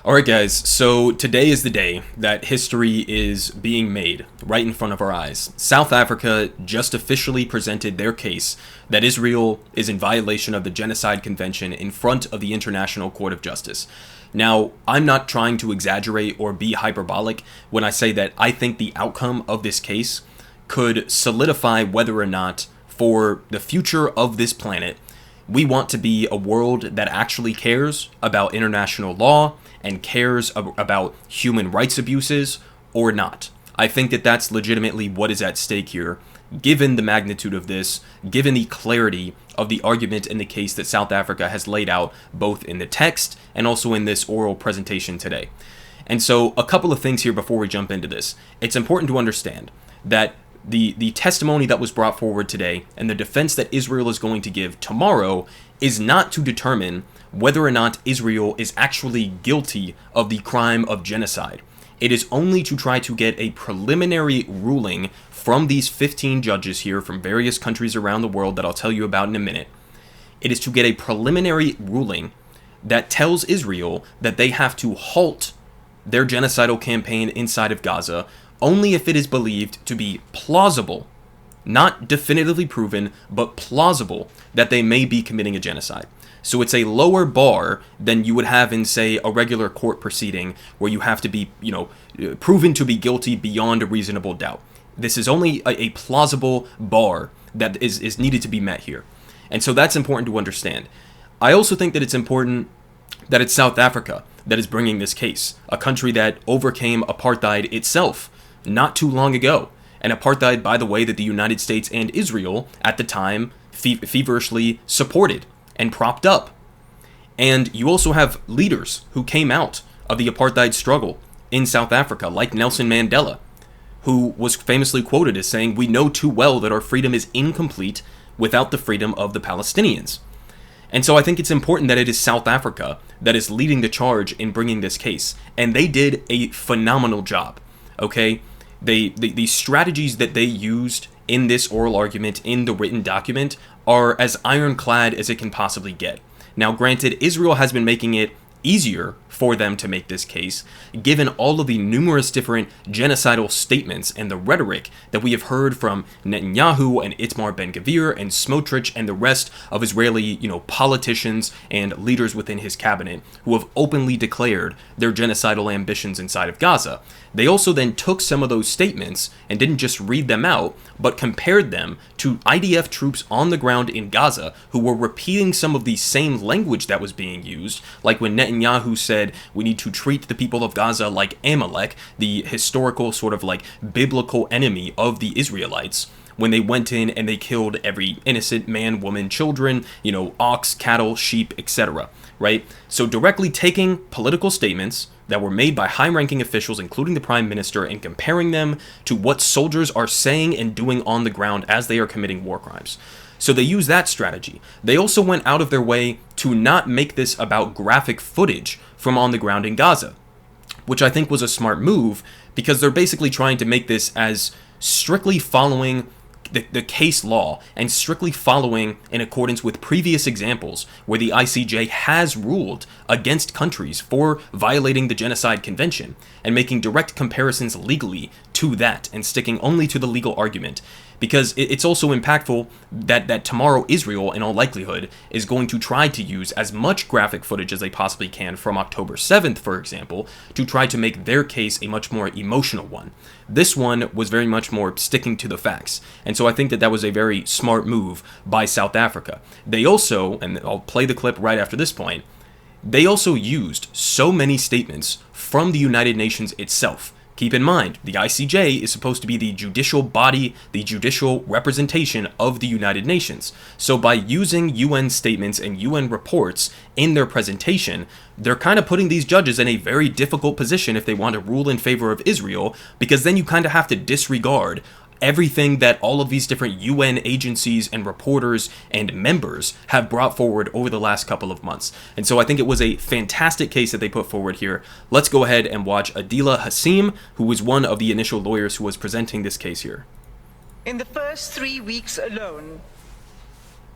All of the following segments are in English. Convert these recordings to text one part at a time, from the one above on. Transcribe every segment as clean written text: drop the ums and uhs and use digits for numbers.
Alright guys, so today is the day that history is being made right in front of our eyes. South Africa just officially presented their case that Israel is in violation of the Genocide Convention in front of the International Court of Justice. Now, I'm not trying to exaggerate or be hyperbolic when I say that I think the outcome of this case could solidify whether or not, for the future of this planet, we want to be a world that actually cares about international law and cares about human rights abuses or not. I think that that's legitimately what is at stake here, given the magnitude of this, given the clarity of the argument in the case that South Africa has laid out both in the text and also in this oral presentation today. And so a couple of things here before we jump into this. It's important to understand that the testimony that was brought forward today and the defense that Israel is going to give tomorrow is not to determine whether or not Israel is actually guilty of the crime of genocide. It is only to try to get a preliminary ruling from these 15 judges here from various countries around the world that I'll tell you about in a minute. It is to get a preliminary ruling that tells Israel that they have to halt their genocidal campaign inside of Gaza only if it is believed to be plausible, not definitively proven, but plausible that they may be committing a genocide. So it's a lower bar than you would have in, say, a regular court proceeding where you have to be, proven to be guilty beyond a reasonable doubt. This is only a plausible bar that is needed to be met here. And so that's important to understand. I also think that it's important that it's South Africa that is bringing this case, a country that overcame apartheid itself not too long ago. And apartheid, by the way, that the United States and Israel at the time feverishly supported and propped up. And you also have leaders who came out of the apartheid struggle in South Africa, like Nelson Mandela, who was famously quoted as saying, "We know too well that our freedom is incomplete without the freedom of the Palestinians." And so I think it's important that it is South Africa that is leading the charge in bringing this case. And they did a phenomenal job, okay? The strategies that they used in this oral argument, in the written document, are as ironclad as it can possibly get. Now, granted, Israel has been making it easier for them to make this case, given all of the numerous different genocidal statements and the rhetoric that we have heard from Netanyahu and Itamar Ben-Gvir and Smotrich and the rest of Israeli, politicians and leaders within his cabinet who have openly declared their genocidal ambitions inside of Gaza. They also then took some of those statements and didn't just read them out, but compared them to IDF troops on the ground in Gaza who were repeating some of the same language that was being used, like when Netanyahu said, "We need to treat the people of Gaza like Amalek," the historical sort of like biblical enemy of the Israelites, when they went in and they killed every innocent man, woman, children, ox, cattle, sheep, etc., right? So directly taking political statements that were made by high-ranking officials, including the prime minister, and comparing them to what soldiers are saying and doing on the ground as they are committing war crimes. So they use that strategy. They also went out of their way to not make this about graphic footage from on the ground in Gaza, which I think was a smart move because they're basically trying to make this as strictly following the case law and strictly following in accordance with previous examples where the ICJ has ruled against countries for violating the Genocide Convention and making direct comparisons legally to that and sticking only to the legal argument. Because it's also impactful that tomorrow Israel, in all likelihood, is going to try to use as much graphic footage as they possibly can from October 7th, for example, to try to make their case a much more emotional one. This one was very much more sticking to the facts. And so I think that was a very smart move by South Africa. They also, and I'll play the clip right after this point, they also used so many statements from the United Nations itself. Keep in mind, the ICJ is supposed to be the judicial body, the judicial representation of the United Nations. So by using UN statements and UN reports in their presentation, they're kind of putting these judges in a very difficult position if they want to rule in favor of Israel, because then you kind of have to disregard everything that all of these different UN agencies and reporters and members have brought forward over the last couple of months. And so I think it was a fantastic case that they put forward here. Let's go ahead and watch Adila Hassim, who was one of the initial lawyers who was presenting this case here. In the first 3 weeks alone,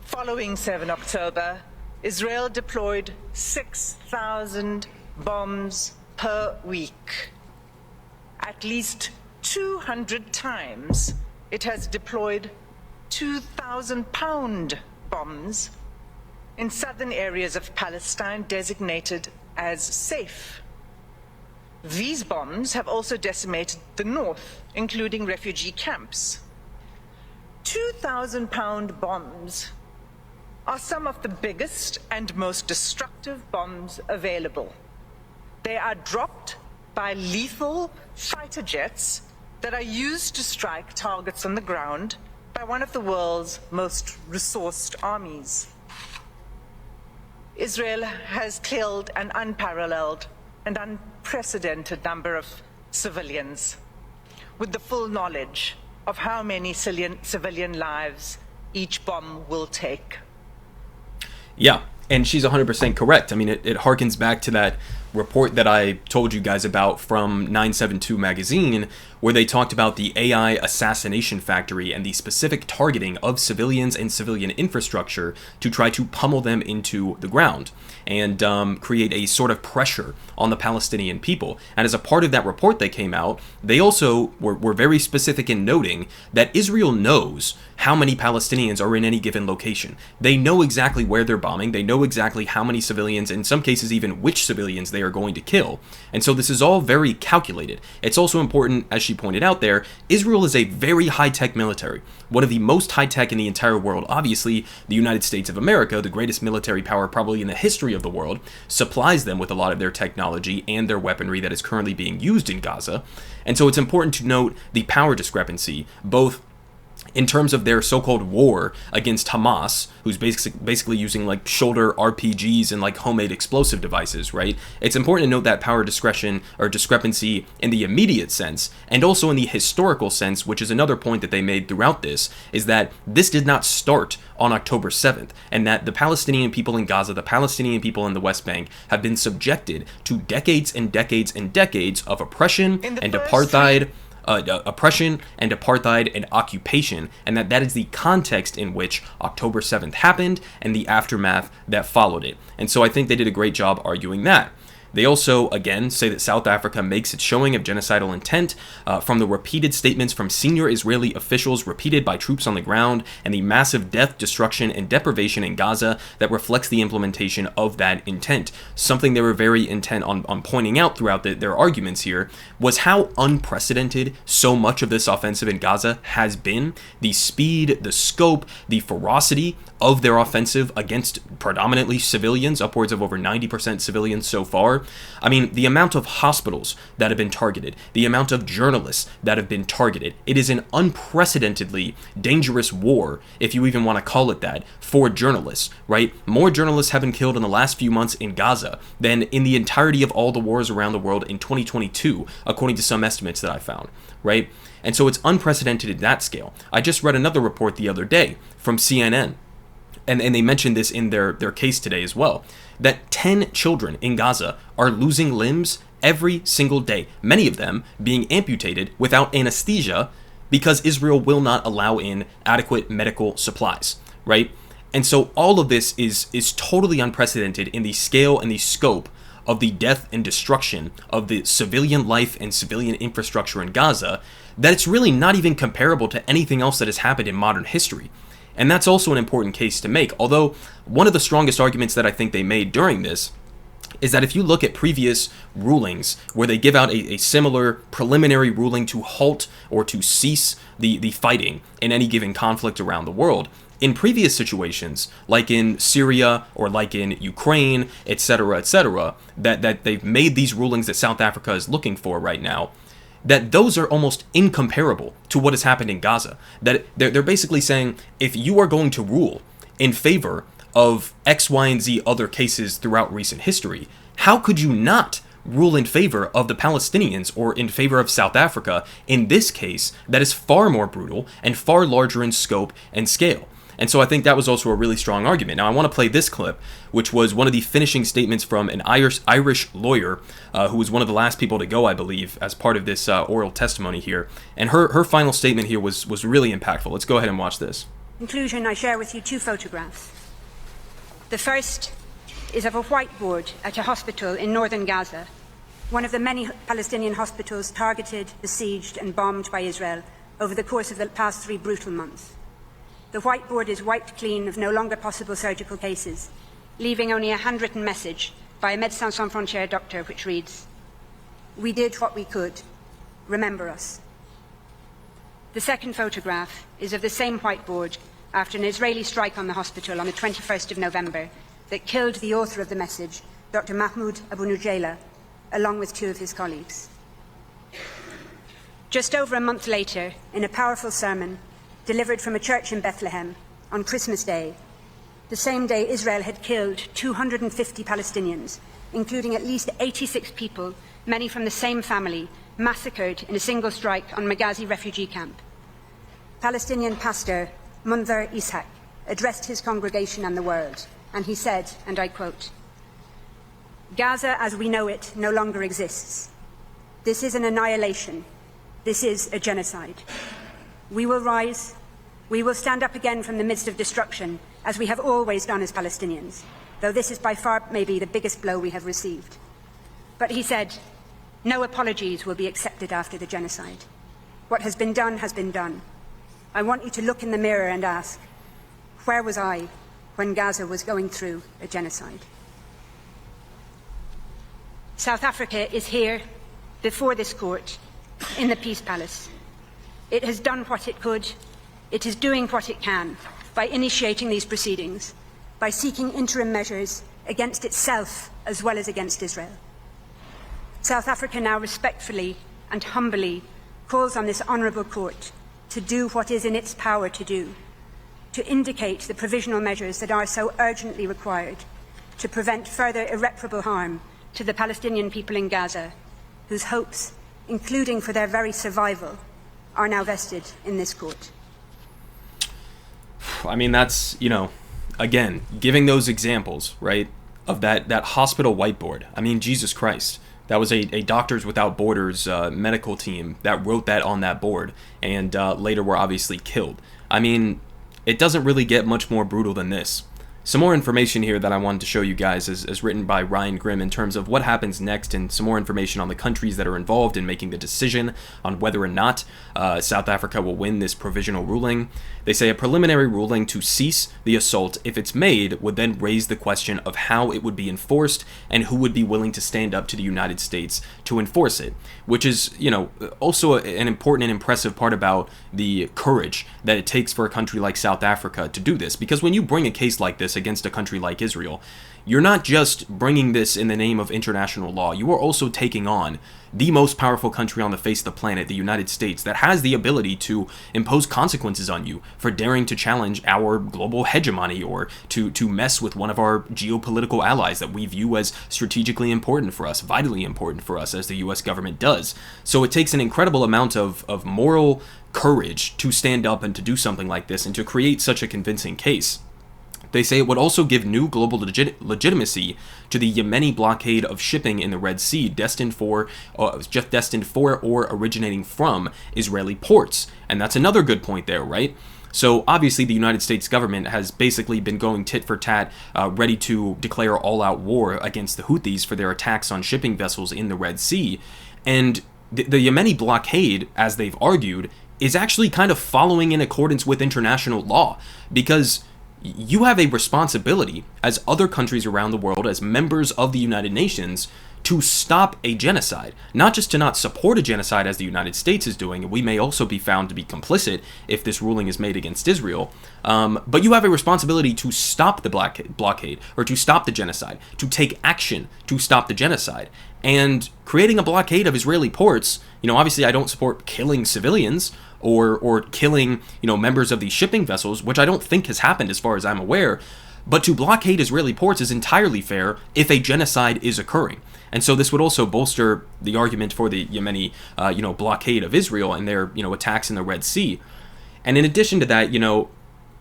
following 7 October, Israel deployed 6,000 bombs per week. At least 200 times it has deployed 2,000-pound bombs in southern areas of Palestine designated as safe. These bombs have also decimated the north, including refugee camps. 2,000-pound bombs are some of the biggest and most destructive bombs available. They are dropped by lethal fighter jets that are used to strike targets on the ground by one of the world's most resourced armies. Israel has killed an unparalleled and unprecedented number of civilians, with the full knowledge of how many civilian lives each bomb will take. Yeah, and she's 100% correct. I mean, it harkens back to that report that I told you guys about from 972 magazine, where they talked about the AI assassination factory and the specific targeting of civilians and civilian infrastructure to try to pummel them into the ground and create a sort of pressure on the Palestinian people. And as a part of that report that came out, they also were very specific in noting that Israel knows how many Palestinians are in any given location. They know exactly where they're bombing. They know exactly how many civilians, in some cases even which civilians they are going to kill. And so this is all very calculated. It's also important, as she pointed out there, Israel is a very high-tech military. One of the most high-tech in the entire world. Obviously, the United States of America, the greatest military power probably in the history of the world, supplies them with a lot of their technology and their weaponry that is currently being used in Gaza. And so it's important to note the power discrepancy, both in terms of their so-called war against Hamas, who's basically using like shoulder RPGs and like homemade explosive devices, right? It's important to note that power discrepancy in the immediate sense, and also in the historical sense, which is another point that they made throughout this, is that this did not start on October 7th, and that the Palestinian people in Gaza, the Palestinian people in the West Bank, have been subjected to decades and decades and decades of oppression and apartheid, and occupation, and that is the context in which October 7th happened and the aftermath that followed it. And so I think they did a great job arguing that. They also, again, say that South Africa makes its showing of genocidal intent from the repeated statements from senior Israeli officials repeated by troops on the ground and the massive death, destruction, and deprivation in Gaza that reflects the implementation of that intent. Something they were very intent on pointing out throughout their arguments here was how unprecedented so much of this offensive in Gaza has been. The speed, the scope, the ferocity of their offensive against predominantly civilians, upwards of over 90% civilians so far. I mean, the amount of hospitals that have been targeted, the amount of journalists that have been targeted. It is an unprecedentedly dangerous war, if you even want to call it that, for journalists, right? More journalists have been killed in the last few months in Gaza than in the entirety of all the wars around the world in 2022, according to some estimates that I found, right? And so it's unprecedented at that scale. I just read another report the other day from CNN, and they mentioned this in their case today as well, that 10 children in Gaza are losing limbs every single day, many of them being amputated without anesthesia because Israel will not allow in adequate medical supplies, right? And so all of this is totally unprecedented in the scale and the scope of the death and destruction of the civilian life and civilian infrastructure in Gaza, that it's really not even comparable to anything else that has happened in modern history. And that's also an important case to make, although one of the strongest arguments that I think they made during this is that if you look at previous rulings where they give out a similar preliminary ruling to halt or to cease the fighting in any given conflict around the world, in previous situations, like in Syria or like in Ukraine, etc., that they've made these rulings that South Africa is looking for right now, that those are almost incomparable to what has happened in Gaza. That they're basically saying, if you are going to rule in favor of X, Y, and Z other cases throughout recent history, how could you not rule in favor of the Palestinians or in favor of South Africa in this case that is far more brutal and far larger in scope and scale? And so I think that was also a really strong argument. Now I want to play this clip, which was one of the finishing statements from an Irish lawyer who was one of the last people to go, I believe, as part of this oral testimony here. And her final statement here was really impactful. Let's go ahead and watch this. In conclusion, I share with you two photographs. The first is of a whiteboard at a hospital in northern Gaza, one of the many Palestinian hospitals targeted, besieged and bombed by Israel over the course of the past 3 brutal months. The whiteboard is wiped clean of no longer possible surgical cases, leaving only a handwritten message by a Médecins Sans Frontières doctor which reads, "We did what we could. Remember us." The second photograph is of the same whiteboard after an Israeli strike on the hospital on the 21st of November that killed the author of the message, Dr. Mahmoud Abu Nujayla, along with 2 of his colleagues. Just over a month later, in a powerful sermon delivered from a church in Bethlehem on Christmas Day, the same day Israel had killed 250 Palestinians, including at least 86 people, many from the same family, massacred in a single strike on Maghazi refugee camp. Palestinian pastor Munzar Ishaq addressed his congregation and the world, and he said, and I quote, "Gaza as we know it no longer exists. This is an annihilation. This is a genocide. We will rise. We will stand up again from the midst of destruction, as we have always done as Palestinians, though this is by far maybe the biggest blow we have received." But he said, "No apologies will be accepted after the genocide. What has been done has been done. I want you to look in the mirror and ask, where was I when Gaza was going through a genocide?" South Africa is here, before this court, in the Peace Palace. It has done what it could. It is doing what it can by initiating these proceedings, by seeking interim measures against itself as well as against Israel. South Africa now respectfully and humbly calls on this honourable court to do what is in its power to do, to indicate the provisional measures that are so urgently required to prevent further irreparable harm to the Palestinian people in Gaza, whose hopes, including for their very survival, are now vested in this court. I mean, that's, again, giving those examples, right, of that hospital whiteboard. I mean, Jesus Christ. That was a Doctors Without Borders medical team that wrote that on that board, and later were obviously killed. I mean, it doesn't really get much more brutal than this. Some more information here that I wanted to show you guys is written by Ryan Grimm in terms of what happens next, and some more information on the countries that are involved in making the decision on whether or not South Africa will win this provisional ruling. They say a preliminary ruling to cease the assault, if it's made, would then raise the question of how it would be enforced and who would be willing to stand up to the United States to enforce it, which is, also an important and impressive part about the courage that it takes for a country like South Africa to do this. Because when you bring a case like this against a country like Israel, you're not just bringing this in the name of international law, you are also taking on the most powerful country on the face of the planet, the United States, that has the ability to impose consequences on you for daring to challenge our global hegemony or to mess with one of our geopolitical allies that we view as strategically important for us, vitally important for us, as the US government does. So it takes an incredible amount of moral courage to stand up and to do something like this and to create such a convincing case. They say it would also give new global legitimacy to the Yemeni blockade of shipping in the Red Sea, destined for or originating from Israeli ports. And that's another good point there, right? So obviously the United States government has basically been going tit for tat, ready to declare all-out war against the Houthis for their attacks on shipping vessels in the Red Sea. And the Yemeni blockade, as they've argued, is actually kind of following in accordance with international law, because you have a responsibility as other countries around the world, as members of the United Nations, to stop a genocide. Not just to not support a genocide as the United States is doing, and we may also be found to be complicit if this ruling is made against Israel, but you have a responsibility to stop the blockade, or to stop the genocide, to take action to stop the genocide. And creating a blockade of Israeli ports, obviously I don't support killing civilians, or killing, members of these shipping vessels, which I don't think has happened as far as I'm aware, but to blockade Israeli ports is entirely fair if a genocide is occurring. And so this would also bolster the argument for the Yemeni, blockade of Israel and their, attacks in the Red Sea. And in addition to that,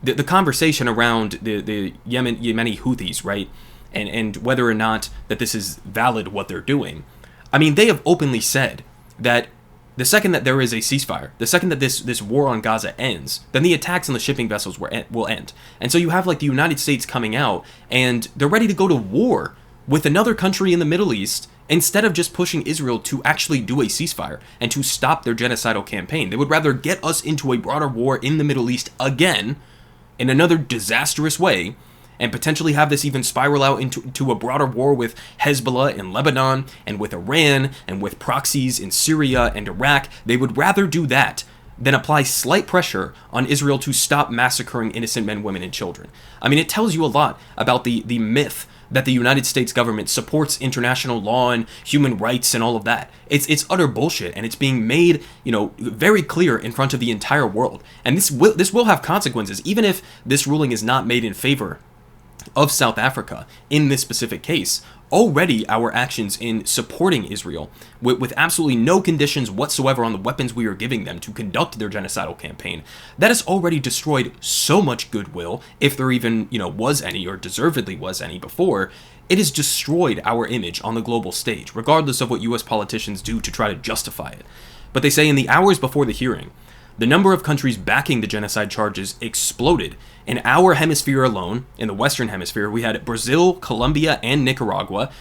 the conversation around the Yemeni Houthis, right, and whether or not that this is valid what they're doing. I mean, they have openly said that The second that there is a ceasefire, the second that this war on Gaza ends, then the attacks on the shipping vessels will end. And so you have like the United States coming out, and they're ready to go to war with another country in the Middle East instead of just pushing Israel to actually do a ceasefire and to stop their genocidal campaign. They would rather get us into a broader war in the Middle East again in another disastrous way, and potentially have this even spiral out into a broader war with Hezbollah in Lebanon and with Iran and with proxies in Syria and Iraq. They would rather do that than apply slight pressure on Israel to stop massacring innocent men, women, and children. I mean, it tells you a lot about the myth that the United States government supports international law and human rights and all of that. It's utter bullshit, and it's being made, very clear in front of the entire world. And this will have consequences, even if this ruling is not made in favor of South Africa in this specific case. Already our actions in supporting Israel with absolutely no conditions whatsoever on the weapons we are giving them to conduct their genocidal campaign, that has already destroyed so much goodwill, if there even, was any or deservedly was any before. It has destroyed our image on the global stage, regardless of what US politicians do to try to justify it. But they say in the hours before the hearing, the number of countries backing the genocide charges exploded. In our hemisphere alone, in the Western Hemisphere, we had Brazil, Colombia, and Nicaragua.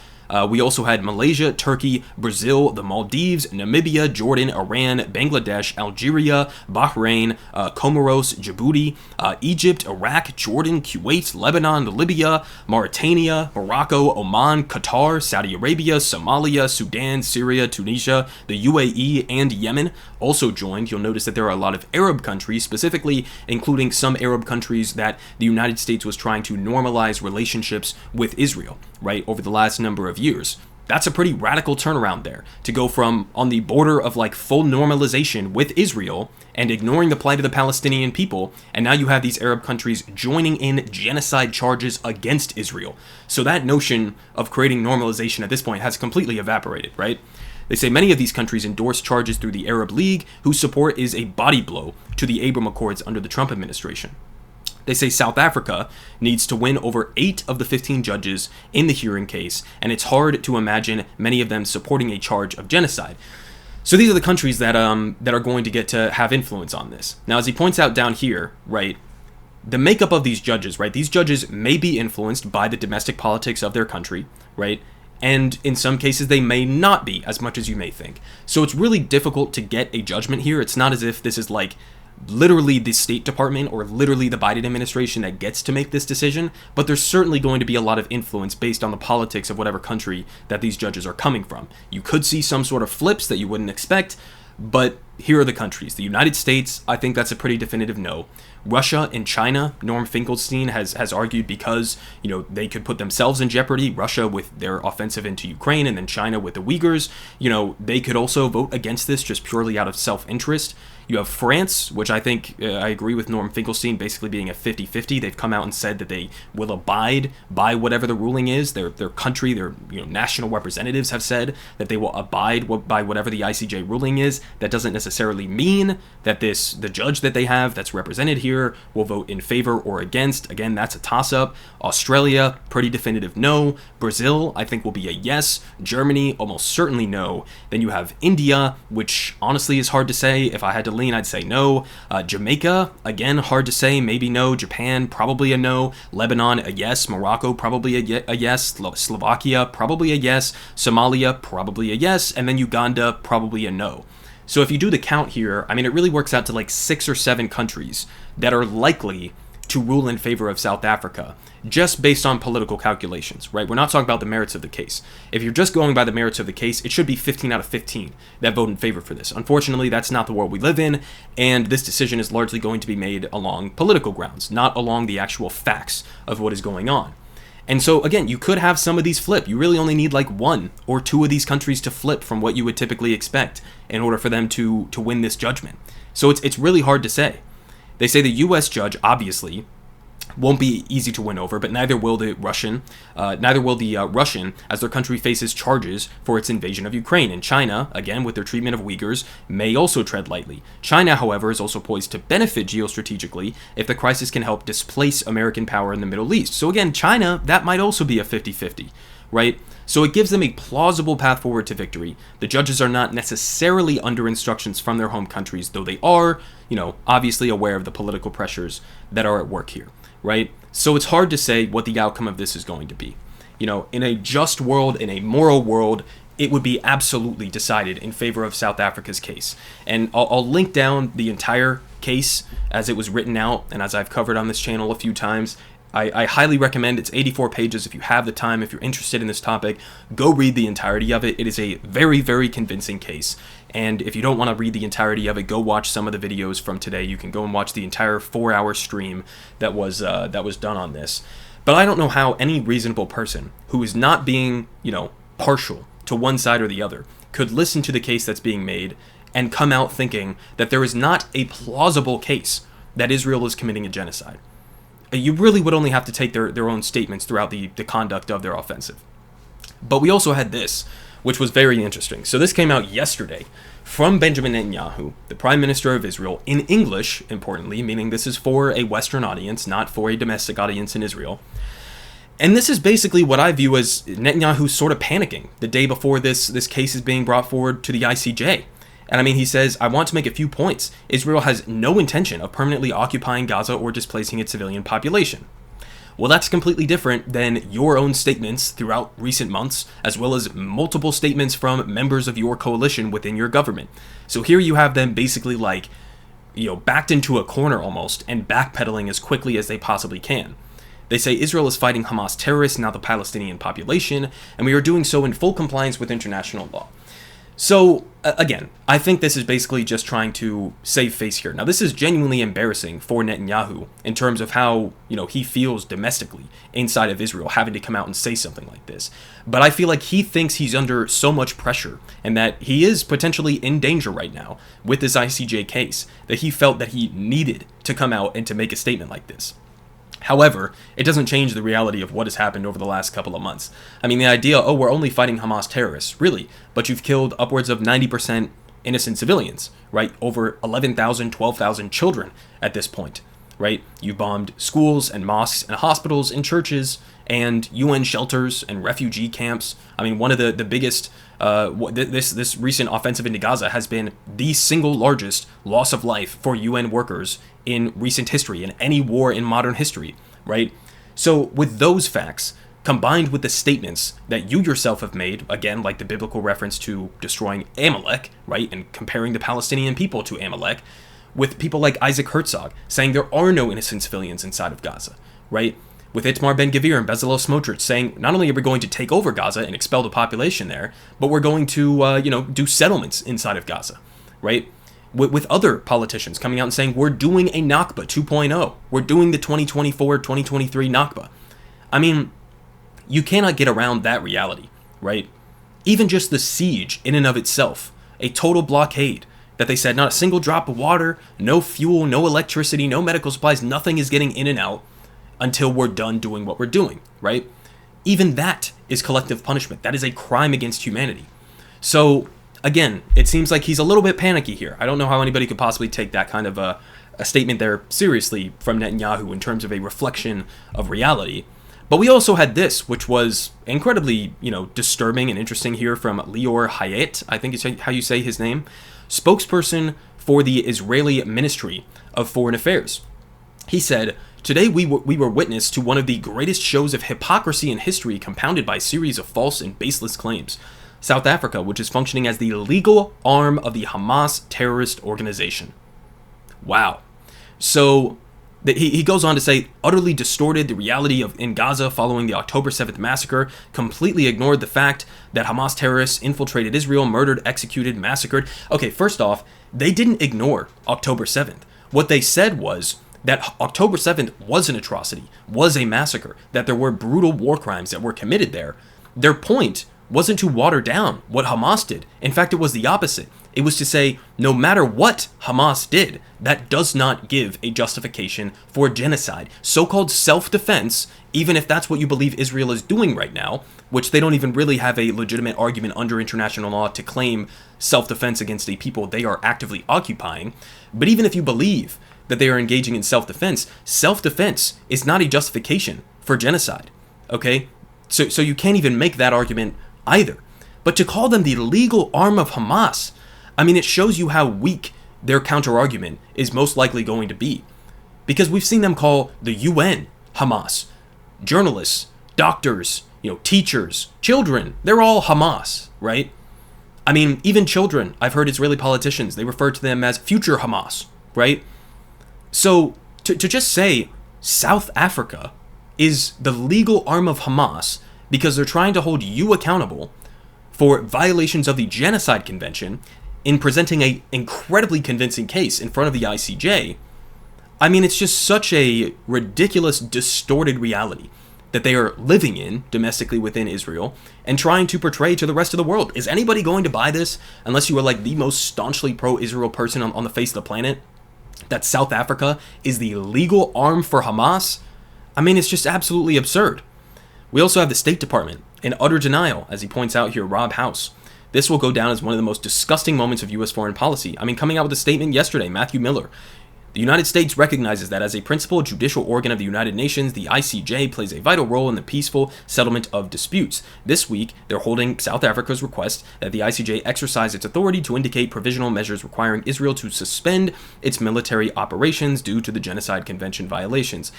We also had Malaysia, Turkey, Brazil, the Maldives, Namibia, Jordan, Iran, Bangladesh, Algeria, Bahrain, Comoros, Djibouti, Egypt, Iraq, Jordan, Kuwait, Lebanon, Libya, Mauritania, Morocco, Oman, Qatar, Saudi Arabia, Somalia, Sudan, Syria, Tunisia, the UAE, and Yemen also joined. You'll notice that there are a lot of Arab countries, specifically including some Arab countries that the United States was trying to normalize relationships with Israel, right, over the last number of years. That's a pretty radical turnaround there, to go from on the border of like full normalization with Israel and ignoring the plight of the Palestinian people, and now you have these Arab countries joining in genocide charges against Israel. So that notion of creating normalization at this point has completely evaporated, right? They say many of these countries endorse charges through the Arab League, whose support is a body blow to the Abraham Accords under the Trump administration. They say South Africa needs to win over 8 of the 15 judges in the hearing case, and it's hard to imagine many of them supporting a charge of genocide. So these are the countries that are going to get to have influence on this. Now, as he points out down here, right, the makeup of these judges, right, these judges may be influenced by the domestic politics of their country, right, and in some cases they may not be as much as you may think. So it's really difficult to get a judgment here. It's not as if this is like literally the State Department or literally the Biden administration that gets to make this decision, but there's certainly going to be a lot of influence based on the politics of whatever country that these judges are coming from. You could see some sort of flips that you wouldn't expect, but here are the countries. The United States, I think that's a pretty definitive no. Russia and China, Norm Finkelstein has argued because, they could put themselves in jeopardy. Russia with their offensive into Ukraine, and then China with the Uyghurs. They could also vote against this just purely out of self-interest. You have France, which I think, I agree with Norm Finkelstein, basically being a 50-50. They've come out and said that they will abide by whatever the ruling is. Their country, their national representatives have said that they will abide by whatever the ICJ ruling is. That doesn't necessarily mean that the judge that they have that's represented here will vote in favor or against. Again, that's a toss-up. Australia, pretty definitive no. Brazil, I think will be a yes. Germany, almost certainly no. Then you have India, which honestly is hard to say. If I had to lean, I'd say no. Jamaica, again, hard to say, maybe no. Japan, probably a no. Lebanon, a yes. Morocco, probably a yes. Slovakia, probably a yes. Somalia, probably a yes. And then Uganda, probably a no. So if you do the count here, I mean, it really works out to like 6 or 7 countries that are likely to rule in favor of South Africa, just based on political calculations, right? We're not talking about the merits of the case. If you're just going by the merits of the case, it should be 15 out of 15 that vote in favor for this. Unfortunately, that's not the world we live in, and this decision is largely going to be made along political grounds, not along the actual facts of what is going on. And so, again, you could have some of these flip. You really only need like 1 or 2 of these countries to flip from what you would typically expect in order for them to win this judgment. So it's really hard to say. They say the U.S. judge, obviously, won't be easy to win over, but neither will the Russian, as their country faces charges for its invasion of Ukraine. And China, again, with their treatment of Uyghurs, may also tread lightly. China, however, is also poised to benefit geostrategically if the crisis can help displace American power in the Middle East. So again, China, that might also be a 50-50, right? So it gives them a plausible path forward to victory. The judges are not necessarily under instructions from their home countries, though they are, obviously aware of the political pressures that are at work here, right? So it's hard to say what the outcome of this is going to be. In a just world, in a moral world, it would be absolutely decided in favor of South Africa's case. And I'll link down the entire case as it was written out, and as I've covered on this channel a few times. I highly recommend. It's 84 pages. If you have the time, if you're interested in this topic, go read the entirety of it. It is a very, very convincing case. And if you don't want to read the entirety of it, go watch some of the videos from today. You can go and watch the entire 4-hour stream that was done on this. But I don't know how any reasonable person who is not being, partial to one side or the other could listen to the case that's being made and come out thinking that there is not a plausible case that Israel is committing a genocide. You really would only have to take their own statements throughout the conduct of their offensive. But we also had this, which was very interesting. So this came out yesterday from Benjamin Netanyahu, the Prime Minister of Israel, in English, importantly, meaning this is for a Western audience, not for a domestic audience in Israel. And this is basically what I view as Netanyahu sort of panicking the day before this case is being brought forward to the ICJ. And he says, I want to make a few points. Israel has no intention of permanently occupying Gaza or displacing its civilian population. Well, that's completely different than your own statements throughout recent months, as well as multiple statements from members of your coalition within your government. So here you have them basically backed into a corner almost and backpedaling as quickly as they possibly can. They say Israel is fighting Hamas terrorists, not the Palestinian population, and we are doing so in full compliance with international law. So, again, I think this is basically just trying to save face here. Now, this is genuinely embarrassing for Netanyahu in terms of how, he feels domestically inside of Israel, having to come out and say something like this. But I feel like he thinks he's under so much pressure and that he is potentially in danger right now with this ICJ case that he felt that he needed to come out and to make a statement like this. However, it doesn't change the reality of what has happened over the last couple of months. The idea, we're only fighting Hamas terrorists, really, but you've killed upwards of 90% innocent civilians, right? Over 11,000, 12,000 children at this point, right? You bombed schools and mosques and hospitals and churches and UN shelters and refugee camps. One of the biggest, this recent offensive into Gaza has been the single largest loss of life for UN workers in recent history, in any war in modern history, right? So with those facts, combined with the statements that you yourself have made, again, like the biblical reference to destroying Amalek, right, and comparing the Palestinian people to Amalek, with people like Isaac Herzog saying there are no innocent civilians inside of Gaza, right? With Itamar Ben-Gvir and Bezalel Smotrich saying not only are we going to take over Gaza and expel the population there, but we're going to, do settlements inside of Gaza, right? With other politicians coming out and saying we're doing a Nakba 2.0. We're doing the 2024-2023 Nakba. You cannot get around that reality, right? Even just the siege in and of itself, a total blockade that they said not a single drop of water, no fuel, no electricity, no medical supplies, nothing is getting in and out until we're done doing what we're doing, right? Even that is collective punishment. That is a crime against humanity. So, again, it seems like he's a little bit panicky here. I don't know how anybody could possibly take that kind of a statement there seriously from Netanyahu in terms of a reflection of reality. But we also had this, which was incredibly, disturbing and interesting here from Lior Hayat, I think is how you say his name, spokesperson for the Israeli Ministry of Foreign Affairs. He said, today we were witness to one of the greatest shows of hypocrisy in history, compounded by a series of false and baseless claims. South Africa, which is functioning as the legal arm of the Hamas terrorist organization. Wow. So he goes on to say, utterly distorted the reality in Gaza following the October 7th massacre, completely ignored the fact that Hamas terrorists infiltrated Israel, murdered, executed, massacred. Okay, first off, they didn't ignore October 7th. What they said was that October 7th was an atrocity, was a massacre, that there were brutal war crimes that were committed there. Their point wasn't to water down what Hamas did. In fact, it was the opposite. It was to say, no matter what Hamas did, that does not give a justification for genocide. So-called self-defense, even if that's what you believe Israel is doing right now, which they don't even really have a legitimate argument under international law to claim self-defense against a people they are actively occupying. But even if you believe that they are engaging in self-defense is not a justification for genocide, okay? So you can't even make that argument either. But to call them the legal arm of Hamas, I mean, it shows you how weak their counter-argument is most likely going to be. Because we've seen them call the UN Hamas. Journalists, doctors, teachers, children, they're all Hamas, right? I mean, even children, I've heard Israeli politicians, they refer to them as future Hamas, right? So to just say South Africa is the legal arm of Hamas because they're trying to hold you accountable for violations of the Genocide Convention in presenting an incredibly convincing case in front of the ICJ, I mean, it's just such a ridiculous, distorted reality that they are living in domestically within Israel and trying to portray to the rest of the world. Is anybody going to buy this unless you are like the most staunchly pro-Israel person on the face of the planet? That South Africa is the legal arm for Hamas? I mean, it's just absolutely absurd. We also have the State Department in utter denial, as he points out here, Rob House. This will go down as one of the most disgusting moments of U.S. foreign policy. I mean, coming out with a statement yesterday, Matthew Miller. The United States recognizes that as a principal judicial organ of the United Nations, the ICJ plays a vital role in the peaceful settlement of disputes. This week, they're holding South Africa's request that the ICJ exercise its authority to indicate provisional measures requiring Israel to suspend its military operations due to the Genocide Convention violations.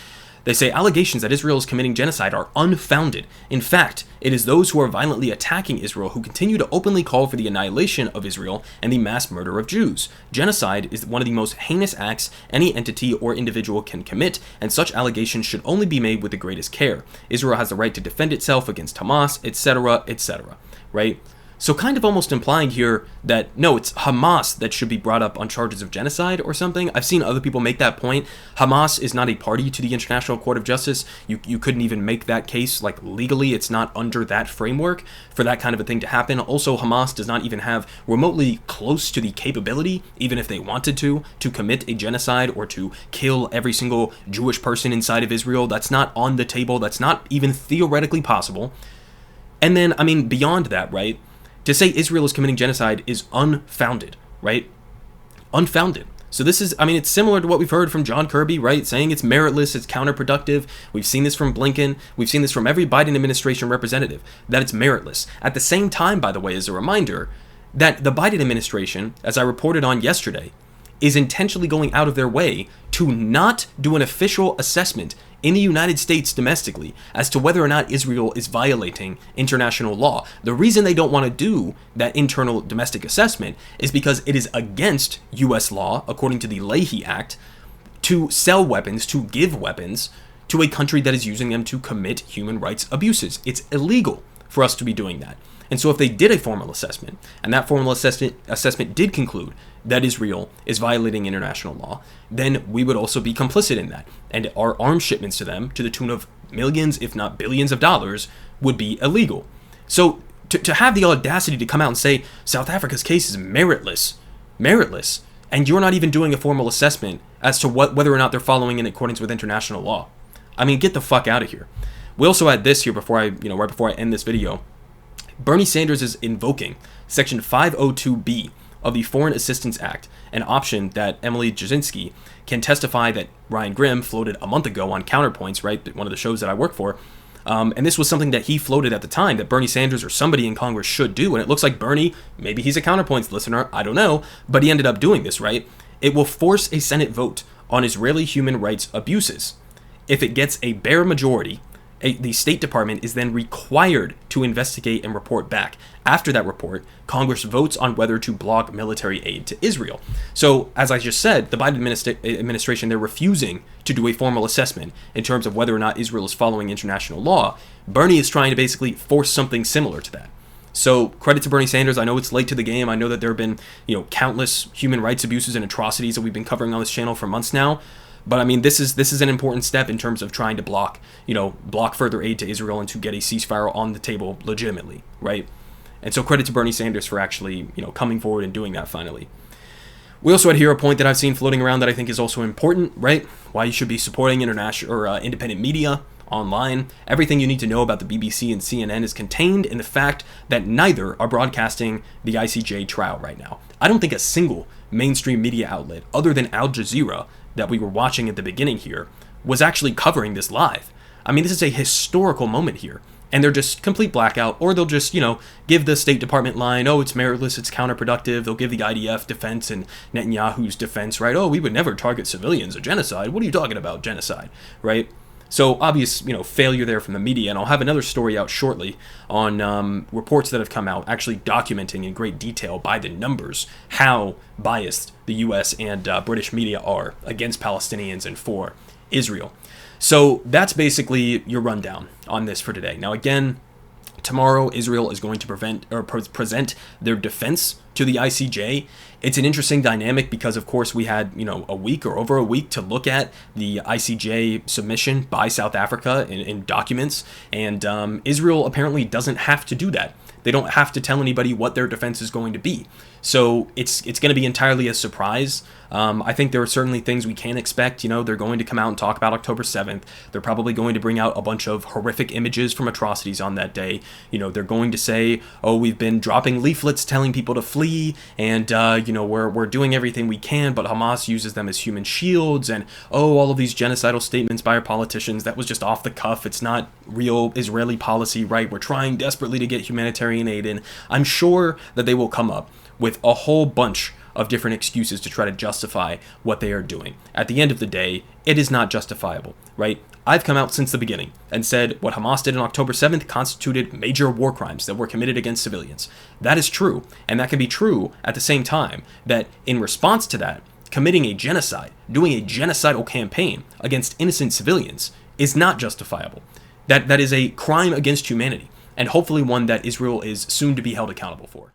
They say allegations that Israel is committing genocide are unfounded. In fact, it is those who are violently attacking Israel who continue to openly call for the annihilation of Israel and the mass murder of Jews. Genocide is one of the most heinous acts any entity or individual can commit, and such allegations should only be made with the greatest care. Israel has the right to defend itself against Hamas, etc., etc., right? So kind of almost implying here that, no, it's Hamas that should be brought up on charges of genocide or something. I've seen other people make that point. Hamas is not a party to the International Court of Justice. You couldn't even make that case, like, legally. It's not under that framework for that kind of a thing to happen. Also, Hamas does not even have remotely close to the capability, even if they wanted to commit a genocide or to kill every single Jewish person inside of Israel. That's not on the table. That's not even theoretically possible. And then, I mean, beyond that, right? To say Israel is committing genocide is unfounded, right? Unfounded. So this is, I mean, it's similar to what we've heard from John Kirby, right? Saying it's meritless, it's counterproductive. We've seen this from Blinken. We've seen this from every Biden administration representative, that it's meritless. At the same time, by the way, as a reminder, that the Biden administration, as I reported on yesterday, is intentionally going out of their way to not do an official assessment in the United States domestically as to whether or not Israel is violating international law. The reason they don't want to do that internal domestic assessment is because it is against U.S. law, according to the Leahy Act, to sell weapons, to give weapons to a country that is using them to commit human rights abuses. It's illegal for us to be doing that. And so if they did a formal assessment, and that formal assessment did conclude that Israel is violating international law, then we would also be complicit in that. And our arms shipments to them, to the tune of millions, if not billions of dollars, would be illegal. So to have the audacity to come out and say South Africa's case is meritless, and you're not even doing a formal assessment as to whether or not they're following in accordance with international law. I mean, get the fuck out of here. We also had this here before right before I end this video. Bernie Sanders is invoking Section 502B of the Foreign Assistance Act, an option that Emily Jasinski can testify that Ryan Grimm floated a month ago on Counterpoints, right, one of the shows that I work for. And this was something that he floated at the time that Bernie Sanders or somebody in Congress should do. And it looks like Bernie, maybe he's a Counterpoints listener, I don't know, but he ended up doing this, right? It will force a Senate vote on Israeli human rights abuses. If it gets a bare majority, the State Department is then required to investigate and report back. After that report, Congress votes on whether to block military aid to Israel. So, as I just said, the Biden administration, they're refusing to do a formal assessment in terms of whether or not Israel is following international law. Bernie is trying to basically force something similar to that. So, credit to Bernie Sanders. I know it's late to the game. I know that there have been, countless human rights abuses and atrocities that we've been covering on this channel for months now. But I mean, this is an important step in terms of trying to block further aid to Israel and to get a ceasefire on the table legitimately, right? And so credit to Bernie Sanders for actually, coming forward and doing that finally. We also had here a point that I've seen floating around that I think is also important, right? Why you should be supporting international or independent media online. Everything you need to know about the BBC and CNN is contained in the fact that neither are broadcasting the ICJ trial right now. I don't think a single mainstream media outlet other than Al Jazeera that we were watching at the beginning here was actually covering this live. I mean, this is a historical moment here. and they're just complete blackout, or they'll just, give the State Department line, oh, it's meritless, it's counterproductive. They'll give the IDF defense and Netanyahu's defense, right? Oh, we would never target civilians, a genocide. What are you talking about, genocide, right? So obvious, failure there from the media, and I'll have another story out shortly on reports that have come out actually documenting in great detail by the numbers how biased the U.S. and British media are against Palestinians and for Israel. So that's basically your rundown on this for today. Now, again, tomorrow Israel is going to present their defense to the ICJ. It's an interesting dynamic because, of course, we had, a week or over a week to look at the ICJ submission by South Africa in documents, and Israel apparently doesn't have to do that. They don't have to tell anybody what their defense is going to be. So it's going to be entirely a surprise. I think there are certainly things we can expect. They're going to come out and talk about October 7th. They're probably going to bring out a bunch of horrific images from atrocities on that day. They're going to say, oh, we've been dropping leaflets telling people to flee, and, we're doing everything we can, but Hamas uses them as human shields, and, oh, all of these genocidal statements by our politicians, that was just off the cuff. It's not real Israeli policy, right? We're trying desperately to get humanitarian aid in. I'm sure that they will come up with a whole bunch of different excuses to try to justify what they are doing. At the end of the day, it is not justifiable, right? I've come out since the beginning and said what Hamas did on October 7th constituted major war crimes that were committed against civilians. That is true, and that can be true at the same time that in response to that, committing a genocide, doing a genocidal campaign against innocent civilians is not justifiable. That is a crime against humanity, and hopefully one that Israel is soon to be held accountable for.